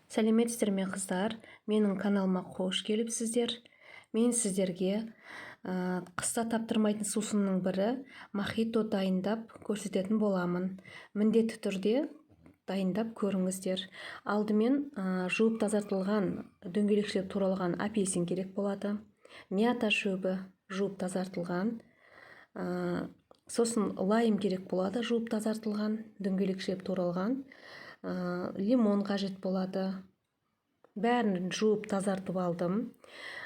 Сәлеметсіздер ме қыздар? Менің каналыма қош келіпсіздер. Мен сіздерге қыста таптырмайтын сусынның бірі мохито дайындап көрсететін боламын. Міндетті түрде дайындап көріңіздер. Алдымен жуып тазартылған дөңгелекшелеп туралған апельсин керек болады. Мята шөбі жуып тазартылған. Сосын лайм керек болады, жуып тазартылған, дөңгелекшелеп туралған. Лимон қажет болады. Бәрін жуып тазартып алдым.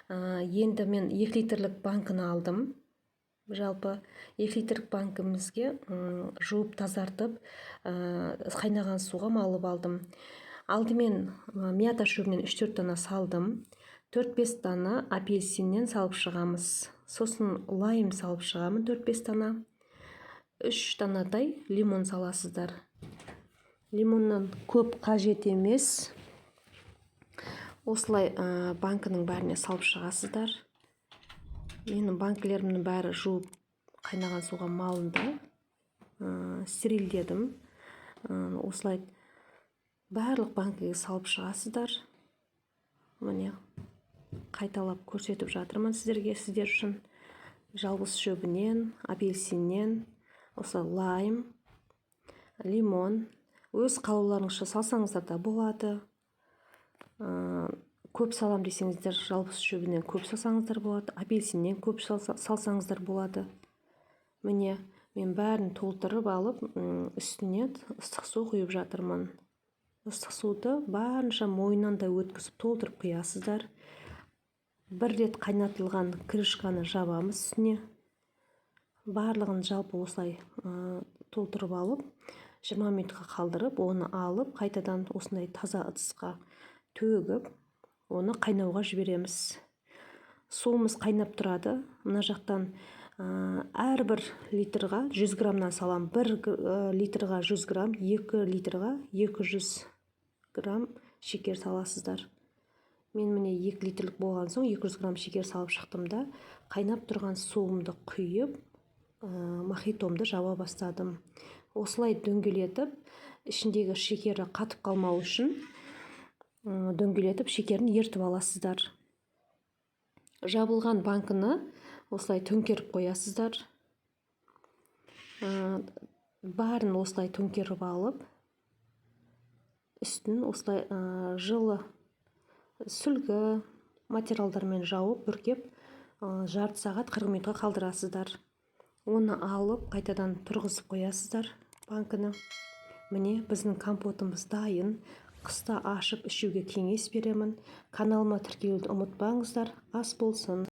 Енді мен 2 литрлік банкыны алдым. Жалпы 2 литрлік банкімізге жуып тазартып, қайнаған суға малып алдым. Алдымен мята шөбінен 3-4 дана салдым. 4-5 дана апельсиннен салып шығамыз. Сосын лайм салып шығамын 4-5 дана. 3 данадай лимон саласыздар. Лимоннан көп қажет емес. Осылай банкының бәріне салып шығасыздар. Менің банкілерімнің бәрі жуып қайнаған суға малынды. Стерильдедім. Осылай барлық банкіге салып шығасыздар. Міне қайталап көрсетіп жатырмын сіздерге, сіздер үшін. Жалғыз шөбінен, апельсиннен, осы лайм, лимон. Өз қалауларыңызша салсаңыздар да болады. Көп салам десеңіздер, жалғыз шөбінен көп салсаңыздар болады. Апельсиннен көп салсаңыздар болады. Міне, мен бәрін толтырып алып, үстіне ыстық су құйып жатырмын. Ыстық суды барынша мойнынан да өткізіп толтырып құясыздар. Бір рет қайнатылған крышканы жабамыз үстіне. Барлығын жалпы осылай толтырып алып, 20 минутқа қалдырып, оны алып, қайтадан осындай таза ыдысқа төгіп, оны қайнауға жібереміз. Суымыз қайнап тұрады. Мына жақтан әрбір литрға 100 граммнан салам. 1 литрға 100 грамм, 2 литрға 200 грамм шекер саласыздар. Мен міне 2 литрлік болған соң 200 грамм шекер салып шықтым да, қайнап тұрған суымды құйып, мохитомды жаба бастадым. Осылай дөңгелетіп, ішіндегі шекері қатып қалмау үшін дөңгелетіп, шекерін ертіп аласыздар. Жабылған банкыны осылай төңкеріп қоясыздар. Барын осылай төңкеріп алып, үстін осылай жылы сүлгі материалдармен жауып, бүркеп, жарты сағат 40 минутқа қалдырасыздар. Оны алып, қайтадан тұрғызып қоясыздар банкыны. Міне, біздің компотымыз дайын. Қыста ашып ішуге кеңес беремін. Каналыма тіркелуді ұмытпаңыздар. Ас болсын.